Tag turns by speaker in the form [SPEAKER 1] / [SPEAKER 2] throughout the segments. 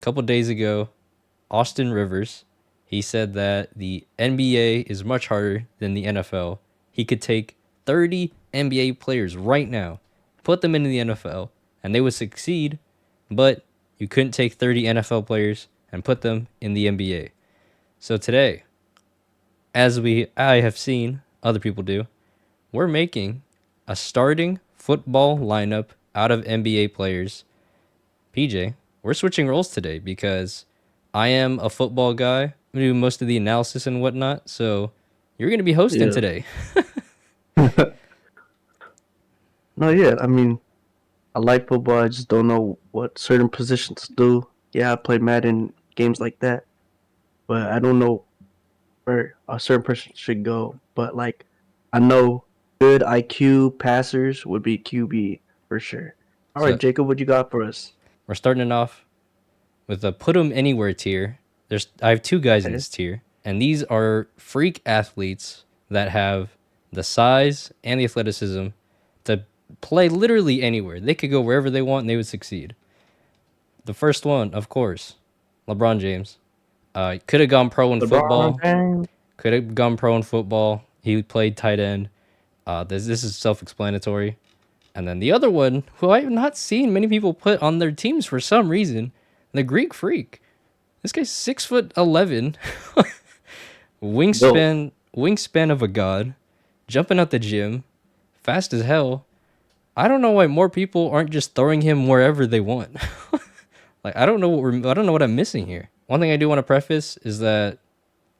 [SPEAKER 1] A couple days ago, Austin Rivers, he said that the NBA is much harder than the NFL. He could take 30 NBA players right now, put them into the NFL, and they would succeed, but you couldn't take 30 NFL players and put them in the NBA. So today, I have seen other people do, we're making a starting football lineup out of NBA players. PJ, we're switching roles today because I am a football guy. I do most of the analysis and whatnot. So you're going to be hosting
[SPEAKER 2] Yeah.
[SPEAKER 1] today.
[SPEAKER 2] No, yeah. I mean, I like football. I just don't know what certain positions do. Yeah, I play Madden games like that, but I don't know where a certain person should go. But like, I know good IQ passers would be QB for sure. All right,
[SPEAKER 1] So
[SPEAKER 2] Jacob, what you got for us?
[SPEAKER 1] we're starting it off with a put 'em anywhere tier. I have two guys in
[SPEAKER 2] Okay.
[SPEAKER 1] this tier, and these are freak athletes that have the size and the athleticism to play literally anywhere. They could go wherever they want and they would succeed. The first one, of course, LeBron James. Could have gone pro in
[SPEAKER 2] LeBron
[SPEAKER 1] football.
[SPEAKER 2] James.
[SPEAKER 1] Could have gone pro in football. He played tight end. This is self-explanatory. And then the other one, who I have not seen many people put on their teams for some reason, the Greek Freak. This guy's 6'11",
[SPEAKER 2] Go.
[SPEAKER 1] wingspan of a god, jumping out the gym, fast as hell. I don't know why more people aren't just throwing him wherever they want. Like I don't know what I'm missing here. One thing I do want to preface is that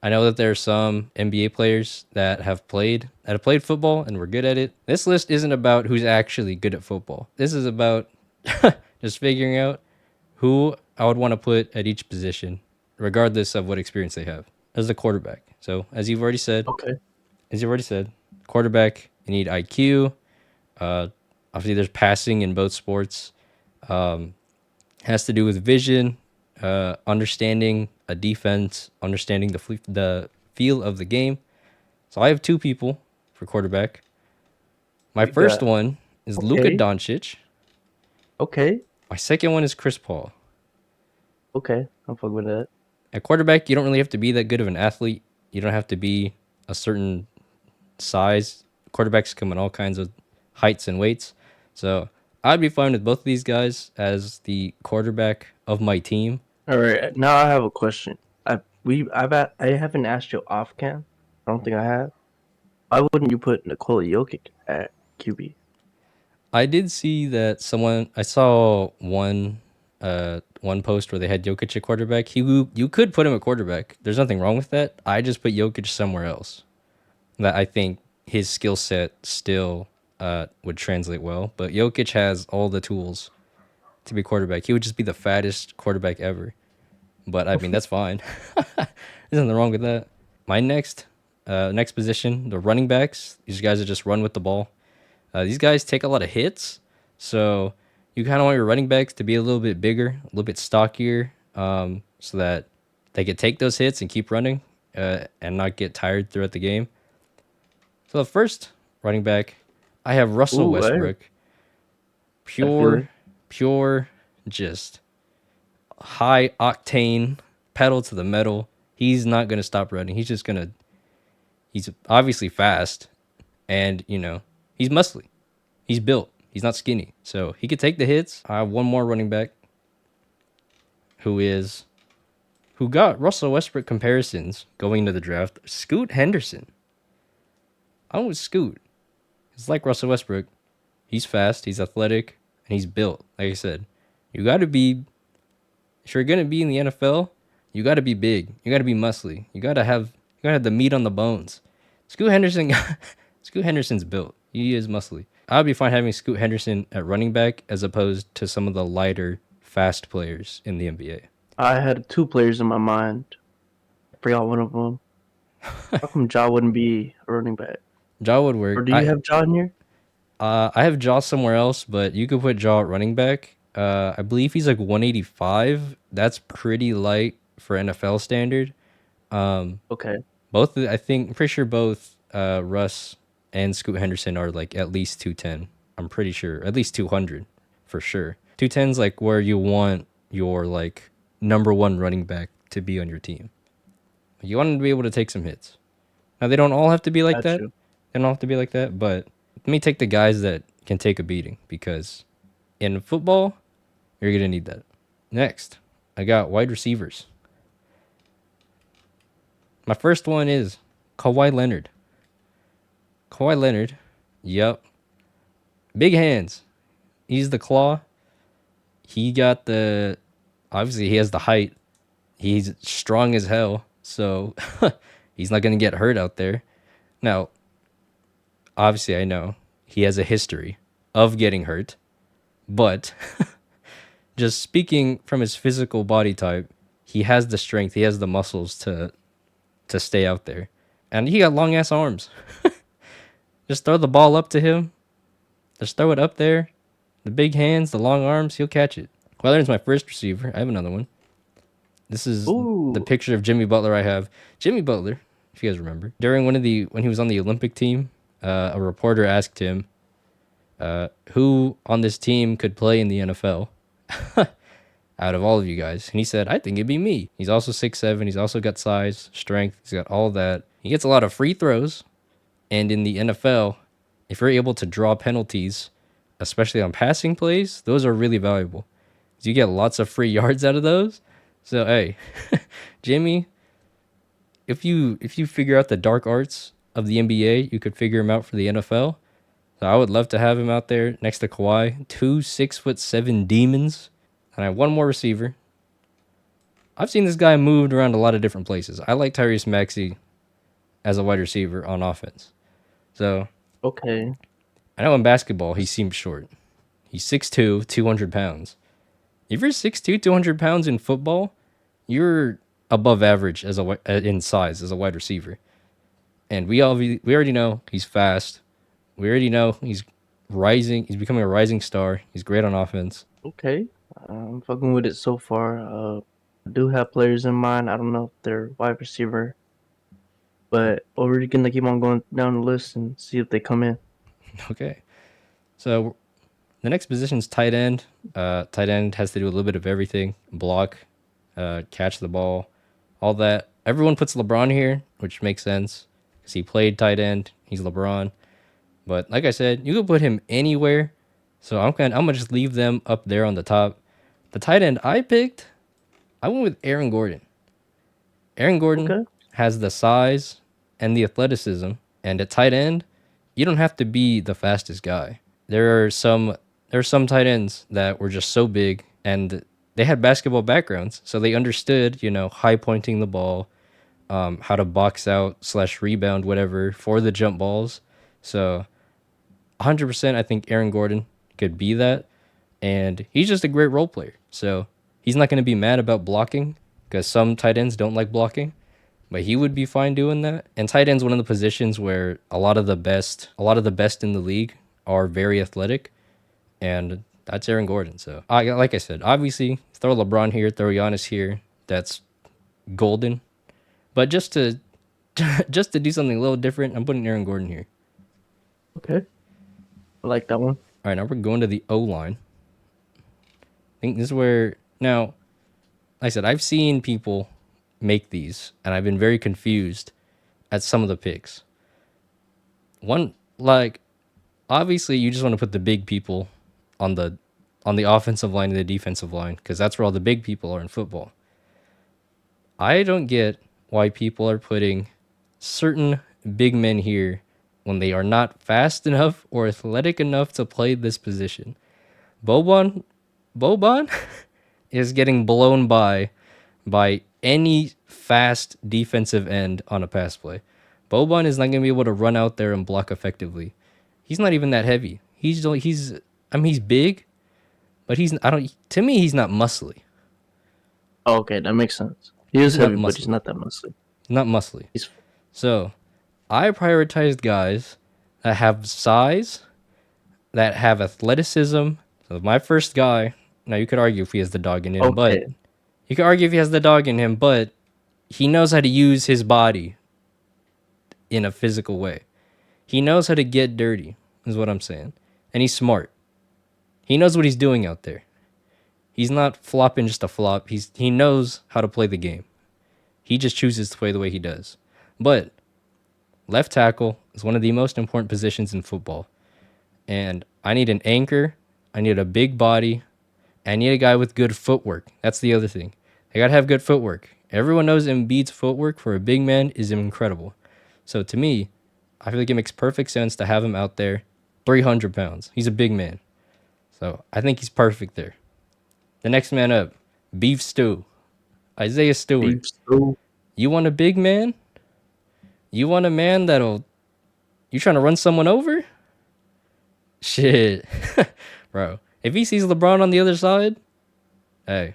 [SPEAKER 1] I know that there are some NBA players that have played football and were good at it. This list isn't about who's actually good at football. This is about just figuring out who I would want to put at each position, regardless of what experience they have. As the quarterback. So
[SPEAKER 2] Okay.
[SPEAKER 1] as you've already said, quarterback, you need IQ. Uh, Obviously, there's passing in both sports. Um, has to do with vision, understanding a defense, understanding the feel of the game. So I have two people for quarterback. My
[SPEAKER 2] You
[SPEAKER 1] first
[SPEAKER 2] got
[SPEAKER 1] one is Luka
[SPEAKER 2] okay.
[SPEAKER 1] Doncic.
[SPEAKER 2] Okay.
[SPEAKER 1] My second one is Chris Paul.
[SPEAKER 2] Okay. I'm fucking with that.
[SPEAKER 1] At quarterback, you don't really have to be that good of an athlete. You don't have to be a certain size. Quarterbacks come in all kinds of heights and weights. So I'd be fine with both of these guys as the quarterback of my team.
[SPEAKER 2] All right. Now I have a question. I haven't asked you off cam. I don't think I have. Why wouldn't you put Nikola Jokic at QB?
[SPEAKER 1] I did see that I saw one post where they had Jokic at quarterback. You could put him at quarterback. There's nothing wrong with that. I just put Jokic somewhere else. That I think his skill set still would translate well. But Jokic has all the tools to be quarterback. He would just be the fattest quarterback ever. But I mean that's fine. There's nothing wrong with that. My next position, the running backs. These guys that just run with the ball. These guys take a lot of hits, so you kind of want your running backs to be a little bit bigger, a little bit stockier, so that they can take those hits and keep running and not get tired throughout the game. So the first running back, I have Russell
[SPEAKER 2] Ooh,
[SPEAKER 1] Westbrook.
[SPEAKER 2] I feel
[SPEAKER 1] Pure,
[SPEAKER 2] it.
[SPEAKER 1] pure, just high octane, pedal to the metal. He's not gonna stop running. He's obviously fast, and he's muscly. He's built. He's not skinny. So he could take the hits. I have one more running back who is who got Russell Westbrook comparisons going into the draft. Scoot Henderson. I went with Scoot. It's like Russell Westbrook. He's fast, he's athletic, and he's built. Like I said, you gotta be if you're gonna be in the NFL, you gotta be big. You gotta be muscly. You gotta have the meat on the bones. Scoot Henderson Scoot Henderson's built. He is muscly. I'd be fine having Scoot Henderson at running back as opposed to some of the lighter, fast players in the NBA.
[SPEAKER 2] I had two players in my mind. I forgot one of them. How come Ja wouldn't be a running back?
[SPEAKER 1] Jaw would
[SPEAKER 2] Or
[SPEAKER 1] work.
[SPEAKER 2] do you have Ja in here?
[SPEAKER 1] I have Jaw somewhere else, but you could put Jaw at running back. I believe he's like 185. That's pretty light for NFL standard. Um,
[SPEAKER 2] Okay.
[SPEAKER 1] I think, I'm pretty sure both Russ and Scoot Henderson are like at least 210. I'm pretty sure. At least 200 for sure. 210's like where you want your like number one running back to be on your team. You want him to be able to take some hits. Now they don't all have to be like
[SPEAKER 2] Got
[SPEAKER 1] that.
[SPEAKER 2] you.
[SPEAKER 1] They don't have to be like that, but let me take the guys that can take a beating because in football, you're gonna need that. Next, I got wide receivers. My first one is Kawhi Leonard. Kawhi Leonard, yep. Big hands. He's the claw. He got the obviously he has the height. He's strong as hell, so he's not gonna get hurt out there. Now, obviously I know he has a history of getting hurt, but just speaking from his physical body type, he has the strength, he has the muscles to stay out there. And he got long ass arms. Just throw the ball up to him. Just throw it up there. The big hands, the long arms, he'll catch it. Well, there's my first receiver. I have another one. This is the
[SPEAKER 2] Ooh.
[SPEAKER 1] picture of Jimmy Butler I have. Jimmy Butler, if you guys remember, during when he was on the Olympic team, a reporter asked him who on this team could play in the NFL out of all of you guys, and he said, "I think it'd be me." He's also 6'7". He's also got size, strength. He's got all that. He gets a lot of free throws, and in the NFL, if you're able to draw penalties, especially on passing plays, those are really valuable. You get lots of free yards out of those. So hey, Jimmy, if you figure out the dark arts of the NBA, you could figure him out for the NFL. So I would love to have him out there next to Kawhi. Two 6'7" demons. And I have one more receiver. I've seen this guy moved around a lot of different places. I like Tyrese Maxey as a wide receiver on offense. So
[SPEAKER 2] Okay.
[SPEAKER 1] I know in basketball he seems short. He's 6'2", 200 pounds. If you're 6'2", 200 pounds in football, you're above average as in size as a wide receiver. And we already know he's fast. We already know he's rising. He's becoming a rising star. He's great on offense.
[SPEAKER 2] Okay. I'm fucking with it so far. I do have players in mind. I don't know if they're wide receiver, but we're gonna keep on going down the list and see if they come in.
[SPEAKER 1] Okay. So the next position is tight end. Tight end has to do a little bit of everything: block, catch the ball, all that. Everyone puts LeBron here, which makes sense because he played tight end. He's LeBron. But like I said, you could put him anywhere. So I'm gonna just leave them up there on the top. The tight end I picked, I went with Aaron Gordon. Aaron Gordon
[SPEAKER 2] Okay.
[SPEAKER 1] has the size and the athleticism, and at tight end, you don't have to be the fastest guy. There are some tight ends that were just so big and they had basketball backgrounds, so they understood, high pointing the ball, how to box out slash rebound whatever for the jump balls. So 100%, I think Aaron Gordon could be that, and he's just a great role player. So he's not going to be mad about blocking because some tight ends don't like blocking, but he would be fine doing that. And tight end's one of the positions where a lot of the best in the league are very athletic, and that's Aaron Gordon. So like I said, obviously throw LeBron here, throw Giannis here. That's golden. But just to just to do something a little different, I'm putting Aaron Gordon here.
[SPEAKER 2] Okay. I like that one.
[SPEAKER 1] All right, now we're going to the O line. I think this is where now, like I said, I've seen people make these, and I've been very confused at some of the picks. One, like, obviously, you just want to put the big people on the offensive line and the defensive line because that's where all the big people are in football. I don't get why people are putting certain big men here when they are not fast enough or athletic enough to play this position. Boban, Boban is getting blown by any fast defensive end on a pass play. Boban is not going to be able to run out there and block effectively. He's not even that heavy. He's big, but to me he's not muscly.
[SPEAKER 2] Okay, that makes sense. He is
[SPEAKER 1] He's not
[SPEAKER 2] heavy, but he's
[SPEAKER 1] muscly.
[SPEAKER 2] not that muscly.
[SPEAKER 1] He's not muscly.
[SPEAKER 2] He's
[SPEAKER 1] So, I prioritized guys that have size, that have athleticism. So my first guy, now you could argue if he has the dog in him, but
[SPEAKER 2] okay.
[SPEAKER 1] you could argue if he has the dog in him, but he knows how to use his body in a physical way. He knows how to get dirty, is what I'm saying. And he's smart. He knows what he's doing out there. He's not flopping just a flop. He knows how to play the game. He just chooses to play the way he does. But left tackle is one of the most important positions in football. And I need an anchor. I need a big body. I need a guy with good footwork. That's the other thing. They got to have good footwork. Everyone knows Embiid's footwork for a big man is incredible. So to me, I feel like it makes perfect sense to have him out there. 300 pounds. He's a big man. So I think he's perfect there. The next man up, Beef Stew. Isaiah Stewart.
[SPEAKER 2] Beef stew.
[SPEAKER 1] You want a big man? You want a man that'll. You trying to run someone over? Shit. Bro. If he sees LeBron on the other side, hey,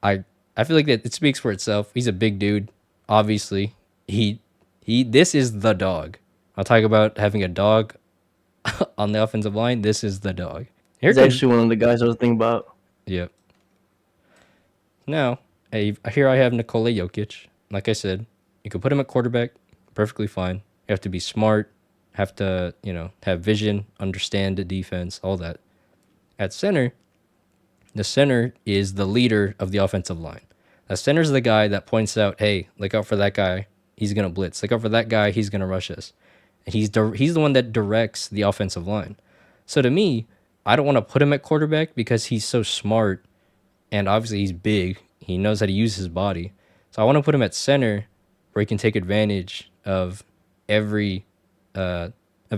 [SPEAKER 1] I I feel like that it speaks for itself. He's a big dude. Obviously, he. This is the dog. I'll talk about having a dog on the offensive line. This is the dog. Here
[SPEAKER 2] He's
[SPEAKER 1] comes.
[SPEAKER 2] actually one of the guys I was thinking about.
[SPEAKER 1] Yep. Now, hey, here I have Nikola Jokic. Like I said, you could put him at quarterback, perfectly fine. You have to be smart, have to have vision, understand the defense, all that. At center, the center is the leader of the offensive line. The center is the guy that points out, hey, look out for that guy. He's going to blitz. Look out for that guy. He's going to rush us. And he's the one that directs the offensive line. So to me, I don't want to put him at quarterback because he's so smart and obviously he's big. He knows how to use his body. So I want to put him at center where he can take advantage every of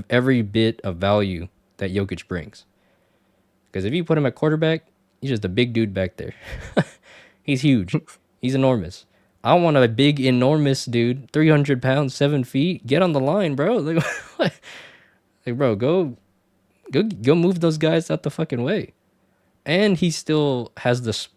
[SPEAKER 1] every bit of value that Jokic brings. Because if you put him at quarterback, he's just a big dude back there. He's huge. He's enormous. I want a big, enormous dude, 300 pounds, 7 feet. Get on the line, bro. Like, what? Like, bro, go move those guys out the fucking way. And he still has this.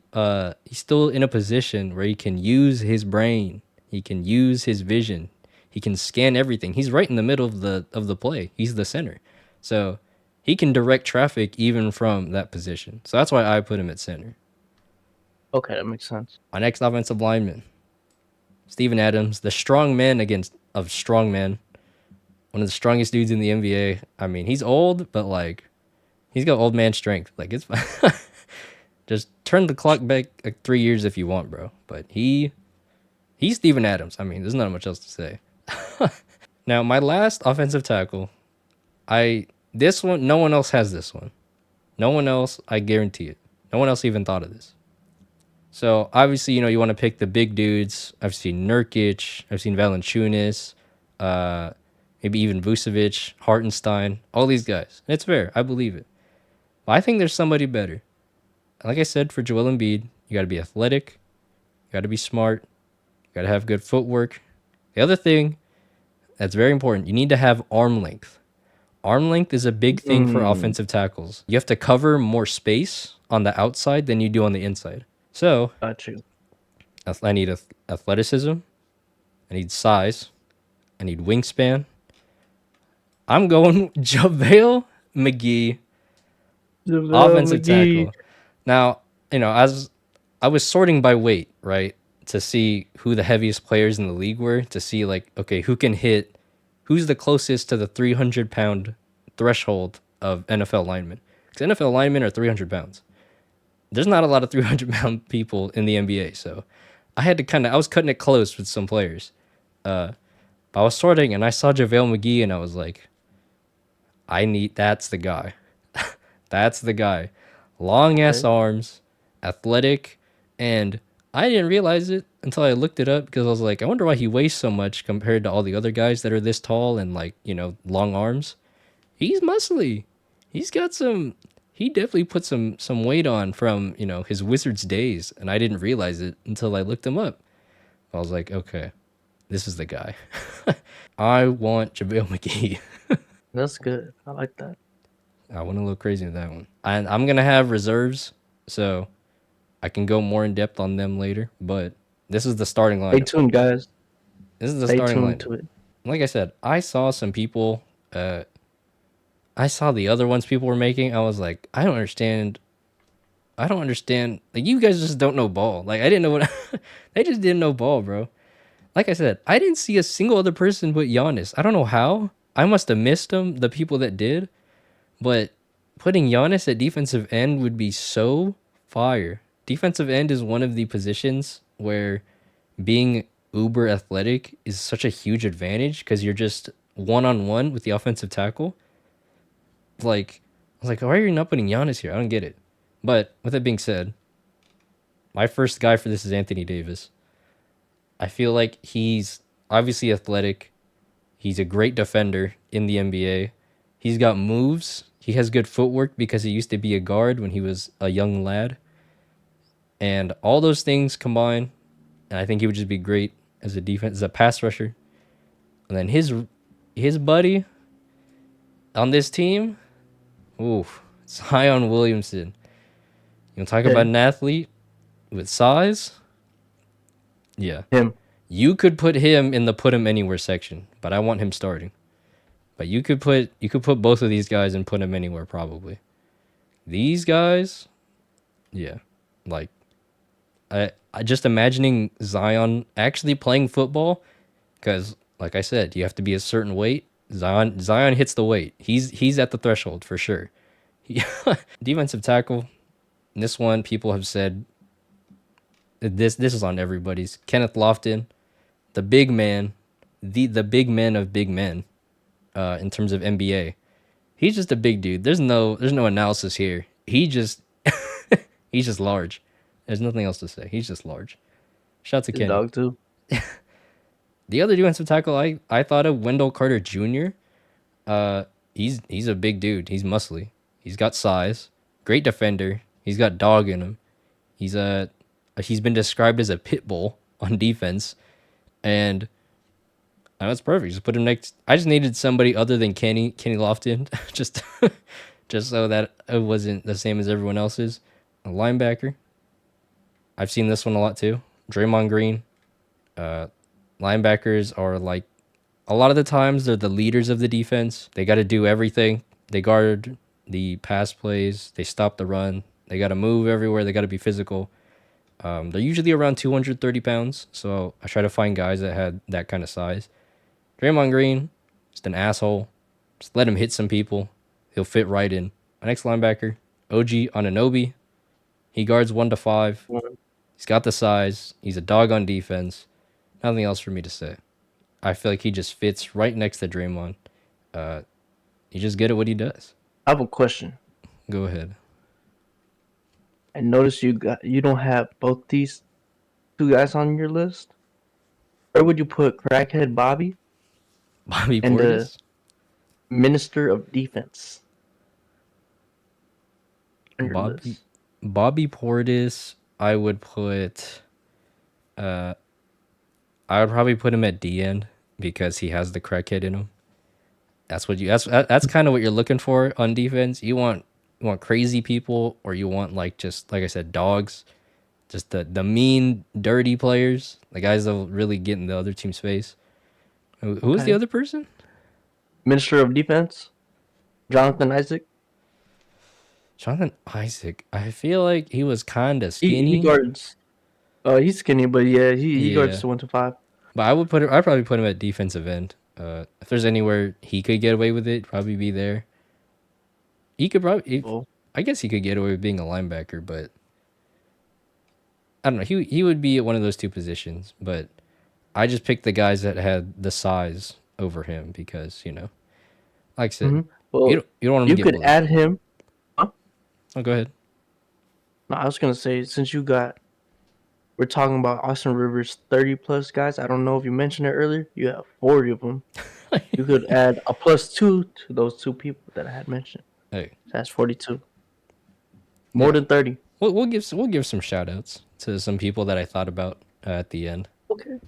[SPEAKER 1] He's still in a position where he can use his brain. He can use his vision. He can scan everything. He's right in the middle of the play. He's the center, so he can direct traffic even from that position. So that's why I put him at center.
[SPEAKER 2] Okay, that makes sense.
[SPEAKER 1] Our next offensive lineman, Steven Adams, the strong man against of strong man, one of the strongest dudes in the NBA. I mean, he's old, but like, he's got old man strength. Like it's fine. Just turn the clock back like 3 years if you want, bro. But he's Steven Adams. I mean, there's not much else to say. Now, my last offensive tackle, this one, no one else has this one. No one else, I guarantee it. No one else even thought of this. So obviously, you want to pick the big dudes. I've seen Nurkic, I've seen Valanciunas, uh, maybe even Vucevic, Hartenstein, all these guys. And it's fair, I believe it. But I think there's somebody better. Like I said, for Joel Embiid, you got to be athletic, you got to be smart, you got to have good footwork. The other thing that's very important, you need to have arm length. Arm length is a big thing for
[SPEAKER 2] Mm,
[SPEAKER 1] offensive tackles. You have to cover more space on the outside than you do on the inside. So
[SPEAKER 2] got you.
[SPEAKER 1] I need athleticism, I need size, I need wingspan. I'm going JaVale McGee,
[SPEAKER 2] JaVale
[SPEAKER 1] offensive
[SPEAKER 2] McGee.
[SPEAKER 1] tackle. Now, as I was sorting by weight, right, to see who the heaviest players in the league were, to see like, okay, who's the closest to the 300-pound threshold of NFL linemen? Because NFL linemen are 300 pounds. There's not a lot of 300-pound people in the NBA, so I was cutting it close with some players. Uh, but I was sorting and I saw JaVale McGee and I was like, that's the guy. That's the guy. Long ass
[SPEAKER 2] Okay.
[SPEAKER 1] arms, athletic, and I didn't realize it until I looked it up because I was like, I wonder why he weighs so much compared to all the other guys that are this tall and like, long arms. He's muscly. He's got some he definitely put some weight on from, his Wizards days, and I didn't realize it until I looked him up. I was like, okay, this is the guy. I want JaVale McGee.
[SPEAKER 2] That's good. I like that.
[SPEAKER 1] I went a little crazy with that one. And I'm gonna have reserves, so I can go more in depth on them later. But this is the starting
[SPEAKER 2] Stay
[SPEAKER 1] lineup.
[SPEAKER 2] tuned, guys.
[SPEAKER 1] This is the
[SPEAKER 2] Stay
[SPEAKER 1] starting
[SPEAKER 2] tuned
[SPEAKER 1] lineup.
[SPEAKER 2] to it.
[SPEAKER 1] Like I said, I saw some people. I saw the other ones people were making. I was like, I don't understand. I don't understand. Like, you guys just don't know ball. Like, I didn't know what. They just didn't know ball, bro. Like I said, I didn't see a single other person but Giannis. I don't know how. I must have missed them. The people that did, but putting Giannis at defensive end would be so Fire. Defensive end is one of the positions where being uber athletic is such a huge advantage because you're just one on one with the offensive tackle. Like, I was like, why are you not putting Giannis here? I don't get it. But with that being said, my first guy for this is Anthony Davis. I feel like he's obviously athletic. He's a great defender in the NBA. He's got moves. He has good footwork because he used to be a guard when he was a young lad. And all those things combined, and I think he would just be great as a defense, as a pass rusher. And then his buddy on this team, ooh, Zion Williamson. You want to talk about
[SPEAKER 2] Him.
[SPEAKER 1] an athlete with size? Yeah.
[SPEAKER 2] Him.
[SPEAKER 1] You could put him in the put him anywhere section, but I want him starting. But you could put both of these guys and put him anywhere probably. These guys, yeah. Like I just imagining Zion actually playing football because like I said, you have to be a certain weight. Zion hits the weight. He's at the threshold for sure. Defensive tackle. This one people have said this is on everybody's. Kenneth Lofton, the big man, the big man of big men, in terms of NBA. He's just a big dude. There's no analysis here. He's just large. There's nothing else to say. He's just large. Shout out to
[SPEAKER 2] His
[SPEAKER 1] Kenny.
[SPEAKER 2] dog too.
[SPEAKER 1] The other defensive tackle I thought of Wendell Carter Jr. Uh, he's a big dude. He's muscly. He's got size. Great defender. He's got dog in him. He's a he's been described as a pit bull on defense, and that's perfect. Just put him next. I just needed somebody other than Kenny Lofton, just just so that it wasn't the same as everyone else's. A linebacker. I've seen this one a lot too. Draymond Green. Uh, Linebackers are like a lot of the times they're the leaders of the defense. They got to do everything. They guard the pass plays. They stop the run. They got to move everywhere. They got to be physical. They're usually around 230 pounds. So I try to find guys that had that kind of size. Draymond Green, just an asshole. Just let him hit some people. He'll fit right in. My next linebacker, OG Ananobi. He guards 1 to 5. He's got the size. He's a dog on defense. Nothing else for me to say. I feel like he just fits right next to Draymond. Uh, He's just good at what he does.
[SPEAKER 2] I have a question.
[SPEAKER 1] Go ahead.
[SPEAKER 2] I noticed you don't have both these two guys on your list. Where would you put Crackhead Bobby
[SPEAKER 1] Bobby
[SPEAKER 2] and the
[SPEAKER 1] Portis?
[SPEAKER 2] Minister of Defense on your
[SPEAKER 1] Bobby
[SPEAKER 2] list?
[SPEAKER 1] Bobby Portis, I would put uh I would probably put him at D end because he has the crackhead in him. That's kind of what you're looking for on defense. You want crazy people or you want like just like I said dogs, just the mean dirty players, the guys that will really get in the other team's face. Who was the
[SPEAKER 2] Okay.
[SPEAKER 1] other person?
[SPEAKER 2] Minister of Defense, Jonathan Isaac.
[SPEAKER 1] Jonathan Isaac. I feel like he was kind of
[SPEAKER 2] He
[SPEAKER 1] skinny.
[SPEAKER 2] guards. He's skinny, but yeah, he guards
[SPEAKER 1] Yeah.
[SPEAKER 2] the 1 to 5.
[SPEAKER 1] But I'd probably put him at defensive end. If there's anywhere he could get away with it, probably be there. He could probably,
[SPEAKER 2] Well,
[SPEAKER 1] I guess he could get away with being a linebacker, but I don't know. He would be at one of those two positions. But I just picked the guys that had the size over him because like I said,
[SPEAKER 2] hmm well,
[SPEAKER 1] you don't want him
[SPEAKER 2] you
[SPEAKER 1] to get
[SPEAKER 2] could
[SPEAKER 1] bullied.
[SPEAKER 2] add him. Huh?
[SPEAKER 1] Oh, go ahead.
[SPEAKER 2] No, I was gonna say since we're talking about Austin Rivers 30 plus guys. I don't know if you mentioned it earlier. You have 40 of them. You could add a +2 to those two people that I had mentioned.
[SPEAKER 1] Hey,
[SPEAKER 2] So that's 42. More
[SPEAKER 1] yeah,
[SPEAKER 2] than 30.
[SPEAKER 1] we'll give some shout outs to some people that I thought about at the end.
[SPEAKER 2] Okay.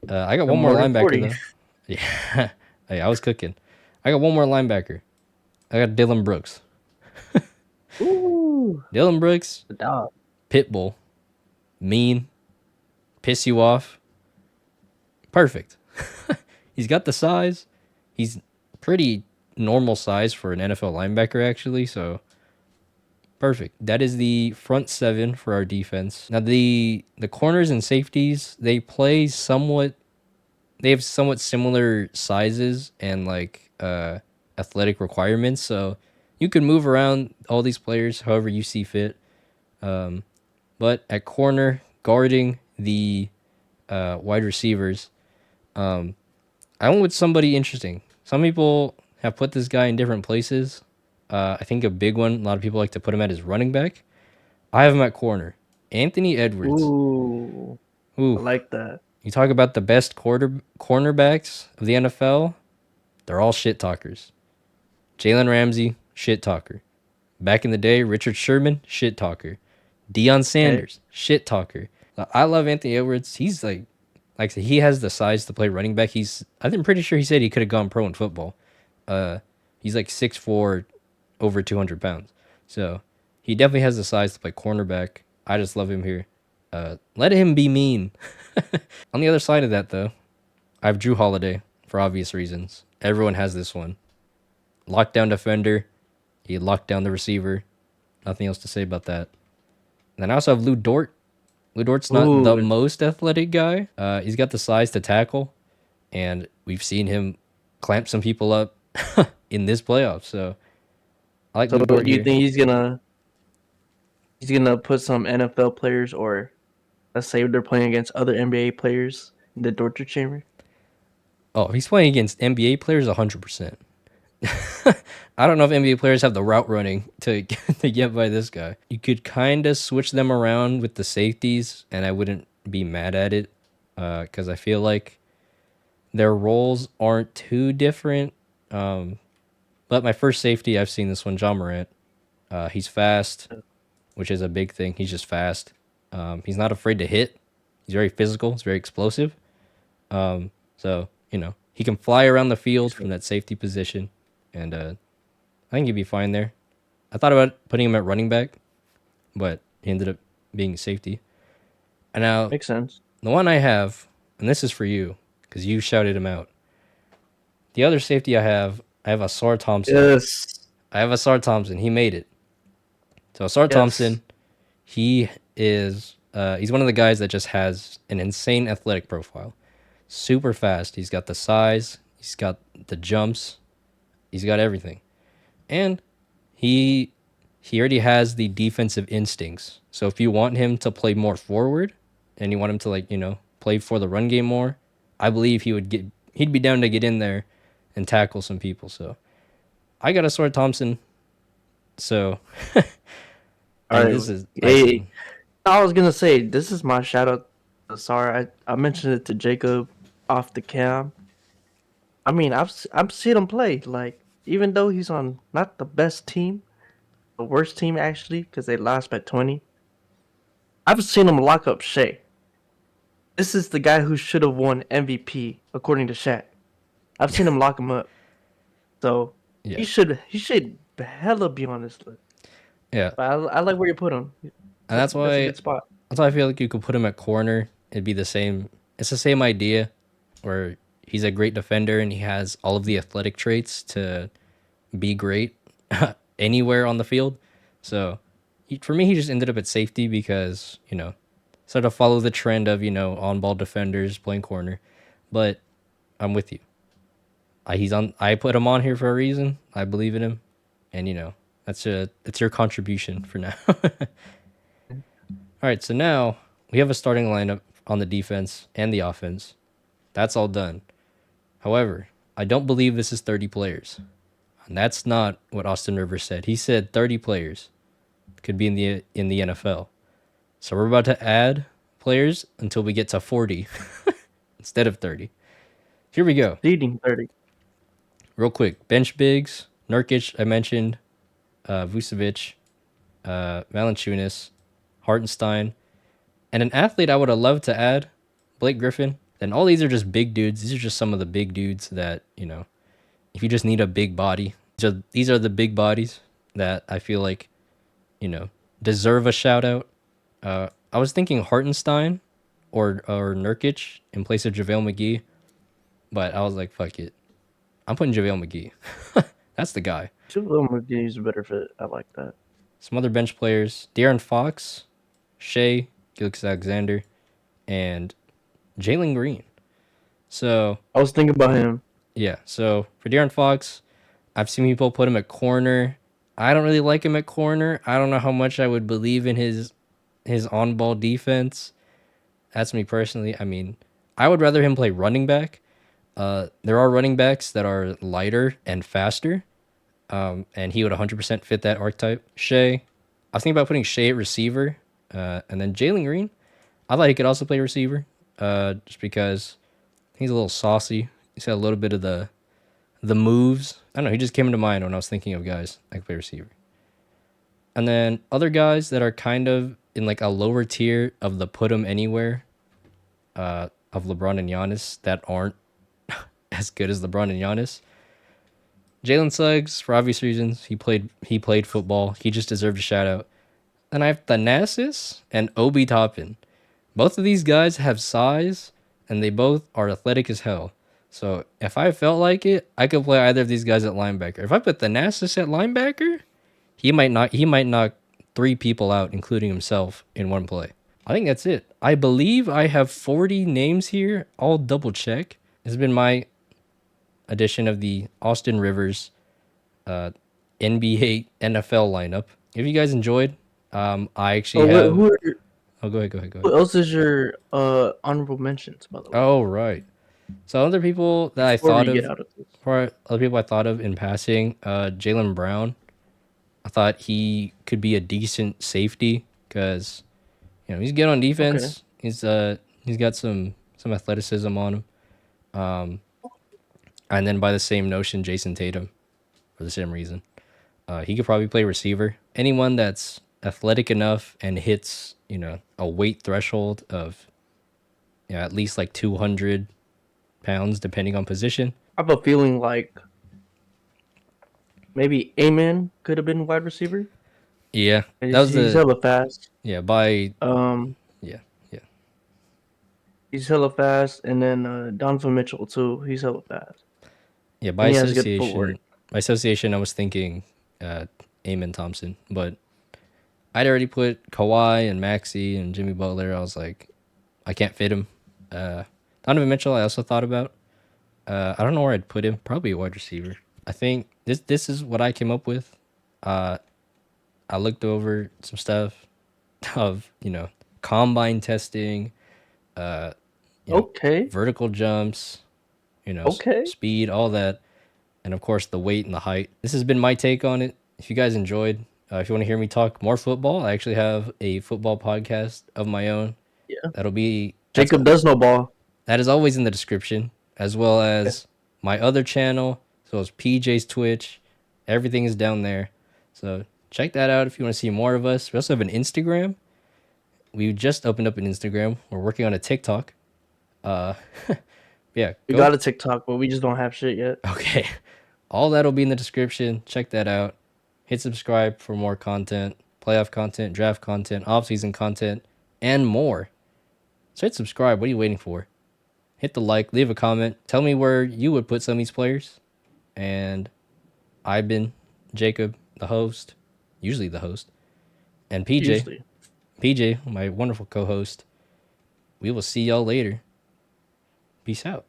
[SPEAKER 1] I got
[SPEAKER 2] No
[SPEAKER 1] one more
[SPEAKER 2] more than
[SPEAKER 1] linebacker
[SPEAKER 2] 40.
[SPEAKER 1] though. Yeah, hey, I was cooking. I got one more linebacker. I got Dylan Brooks.
[SPEAKER 2] Ooh,
[SPEAKER 1] Dylan Brooks,
[SPEAKER 2] the dog.
[SPEAKER 1] pitbull, mean, piss you off. Perfect. He's got the size. He's pretty normal size for an NFL linebacker, actually. So perfect. That is the front seven for our defense. Now the corners and safeties they have somewhat similar sizes and like athletic requirements. So you can move around all these players however you see fit. But at corner, guarding the wide receivers, I went with somebody interesting. Some people have put this guy in different places. I think a big one, a lot of people like to put him at his running back. I have him at corner. Anthony Edwards.
[SPEAKER 2] Ooh, I
[SPEAKER 1] Ooh,
[SPEAKER 2] like that.
[SPEAKER 1] you talk about the best cornerbacks of the NFL. They're all shit talkers. Jalen Ramsey, shit talker. Back in the day, Richard Sherman, shit talker. Deion
[SPEAKER 2] Okay.
[SPEAKER 1] Sanders, shit talker. I love Anthony Edwards. He's like I said, he has the size to play running back. I'm pretty sure he said he could have gone pro in football. Uh, he's like 6'4", over 200 pounds. So he definitely has the size to play cornerback. I just love him here. Let him be mean. On the other side of that, though, I have Drew Holiday for obvious reasons. Everyone has this one. Lockdown defender. He locked down the receiver. Nothing else to say about that. And then I also have Lou Dort. Lou Dort's not the
[SPEAKER 2] Ooh,
[SPEAKER 1] most athletic guy. He's got the size to tackle, and we've seen him clamp some people up in this playoff. So I like
[SPEAKER 2] so
[SPEAKER 1] Lou Dort
[SPEAKER 2] do you
[SPEAKER 1] here.
[SPEAKER 2] think he's gonna put some NFL players, or let's say they're playing against other NBA players in the torture chamber?
[SPEAKER 1] Oh, he's playing against NBA players 100%. I don't know if NBA players have the route running to to get by this guy. You could kind of switch them around with the safeties, and I wouldn't be mad at it because I feel like their roles aren't too different. But my first safety, I've seen this one, John Morant. He's fast, which is a big thing. He's just fast. He's not afraid to hit. He's very physical. He's very explosive. So he can fly around the field from that safety position, and I think he'd be fine there. I thought about putting him at running back, but he ended up being safety. And now
[SPEAKER 2] Makes sense.
[SPEAKER 1] the one I have, and this is for you because you shouted him out. The other safety I have Asar Thompson.
[SPEAKER 2] Yes.
[SPEAKER 1] I have Asar Thompson. He made it. So Asar
[SPEAKER 2] Yes.
[SPEAKER 1] Thompson, he's one of the guys that just has an insane athletic profile. Super fast. He's got the size. He's got the jumps. He's got everything, and he he already has the defensive instincts. So if you want him to play more forward, and you want him to play for the run game more, I believe he'd be down to get in there and tackle some people. So I got a Sword Thompson. So
[SPEAKER 2] All
[SPEAKER 1] and
[SPEAKER 2] right.
[SPEAKER 1] this is nice
[SPEAKER 2] Hey,
[SPEAKER 1] one.
[SPEAKER 2] I was gonna say this is my shout out. Sorry, I mentioned it to Jacob off the cam. I mean, I've seen him play. Like, even though he's on not the best team, the worst team actually, because they lost by 20. I've seen him lock up Shea. This is the guy who should have won MVP according to Shaq. I've seen him lock him up. So
[SPEAKER 1] Yeah,
[SPEAKER 2] he should hella be on this list.
[SPEAKER 1] yeah,
[SPEAKER 2] But I like where you put him.
[SPEAKER 1] and
[SPEAKER 2] That's a good spot.
[SPEAKER 1] that's why I feel like you could put him at corner. It'd be the same. It's the same idea, where he's a great defender and he has all of the athletic traits to be great anywhere on the field. So for me, he just ended up at safety because sort of follow the trend of on ball defenders playing corner. But I'm with you. I put him on here for a reason. I believe in him, and that's your contribution for now. All right, so now we have a starting lineup on the defense and the offense. That's all done. However, I don't believe this is 30 players. And that's not what Austin Rivers said. He said 30 players could be in the NFL. So we're about to add players until we get to 40 instead of 30. Here we go.
[SPEAKER 2] Exceeding 30.
[SPEAKER 1] Real quick. Bench bigs. Nurkic, I mentioned. Vucevic. Valanciunas. Hartenstein. And an athlete I would have loved to add, Blake Griffin. And all these are just big dudes. These are just some of the big dudes that, if you just need a big body, these are the big bodies that I feel like, you know, deserve a shout out. I was thinking Hartenstein or Nurkic in place of JaVale McGee, but I was like, fuck it. I'm putting JaVale McGee. That's the guy.
[SPEAKER 2] Two of them would use a better fit. I like that.
[SPEAKER 1] Some other bench players: De'Aaron Fox, Shea, Gilgeous Alexander, and Jalen Green. So
[SPEAKER 2] I was thinking about him.
[SPEAKER 1] yeah. So for De'Aaron Fox, I've seen people put him at corner. I don't really like him at corner. I don't know how much I would believe in his on ball defense. That's me personally. I mean, I would rather him play running back. There are running backs that are lighter and faster, and he would 100% fit that archetype. Shea, I was thinking about putting Shea at receiver, and then Jalen Green. I thought he could also play receiver, just because he's a little saucy. He's got a little bit of the moves. I don't know. He just came into mind when I was thinking of guys that could play receiver. And then other guys that are kind of in like a lower tier of the put them anywhere of LeBron and Giannis that aren't as good as LeBron and Giannis. Jalen Suggs, for obvious reasons, he played football. He just deserved a shout out. Then I have Thanasis and Obi Toppin. Both of these guys have size, and they both are athletic as hell. So if I felt like it, I could play either of these guys at linebacker. If I put Thanasis at linebacker, he might knock three people out, including himself, in one play. I think that's it. I believe I have 40 names here. I'll double check. This has been my edition of the Austin Rivers NBA NFL lineup. If you guys enjoyed, I actually
[SPEAKER 2] Oh,
[SPEAKER 1] have.
[SPEAKER 2] who
[SPEAKER 1] Oh, go ahead, go ahead, go ahead.
[SPEAKER 2] who else is your honorable mentions, by the way?
[SPEAKER 1] Oh, right. So other people that I
[SPEAKER 2] Before
[SPEAKER 1] thought
[SPEAKER 2] we get
[SPEAKER 1] of,
[SPEAKER 2] out of this.
[SPEAKER 1] for other people I thought of in passing, Jalen Brown. I thought he could be a decent safety because he's good on
[SPEAKER 2] Okay.
[SPEAKER 1] defense. He's got some athleticism on him. And then by the same notion, Jason Tatum for the same reason. He could probably play receiver. Anyone that's athletic enough and hits a weight threshold of at least like 200 pounds, depending on position.
[SPEAKER 2] I have a feeling like maybe Amen could have been wide receiver.
[SPEAKER 1] Yeah, that was
[SPEAKER 2] He's
[SPEAKER 1] the
[SPEAKER 2] hella fast.
[SPEAKER 1] yeah by
[SPEAKER 2] Um,
[SPEAKER 1] yeah yeah
[SPEAKER 2] he's hella fast, and then Donovan Mitchell too. He's hella fast,
[SPEAKER 1] yeah by
[SPEAKER 2] and he has good footwork.
[SPEAKER 1] association. By association, I was thinking Amen Thompson, but I'd already put Kawhi and Maxi and Jimmy Butler. I was like, I can't fit him. Uh, Donovan Mitchell, I also thought about. I don't know where I'd put him. Probably a wide receiver. I think this is what I came up with. Uh, I looked over some stuff of combine testing, uh,
[SPEAKER 2] Okay,
[SPEAKER 1] vertical jumps,
[SPEAKER 2] okay,
[SPEAKER 1] speed, all that, and of course the weight and the height. This has been my take on it. If you guys enjoyed, if you want to hear me talk more football, I actually have a football podcast of my own.
[SPEAKER 2] yeah.
[SPEAKER 1] That'll be that's
[SPEAKER 2] Jacob does no ball.
[SPEAKER 1] that is always in the description, as well
[SPEAKER 2] Yeah.
[SPEAKER 1] as my other channel, as well as PJ's Twitch. Everything is down there. So check that out if you want to see more of us. We also have an Instagram. We just opened up an Instagram. We're working on a TikTok. Uh, yeah,
[SPEAKER 2] We
[SPEAKER 1] go.
[SPEAKER 2] got a TikTok, but we just don't have shit yet.
[SPEAKER 1] Okay. All that'll be in the description. Check that out. Hit subscribe for more content, playoff content, draft content, off-season content, and more. So hit subscribe. What are you waiting for? Hit the like, leave a comment. Tell me where you would put some of these players. And I've been Jacob, the host, usually the host, and PJ,
[SPEAKER 2] Usually.
[SPEAKER 1] PJ, my wonderful co-host. We will see y'all later. Peace out.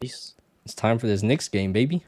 [SPEAKER 2] Peace.
[SPEAKER 1] It's time for this Knicks game, baby.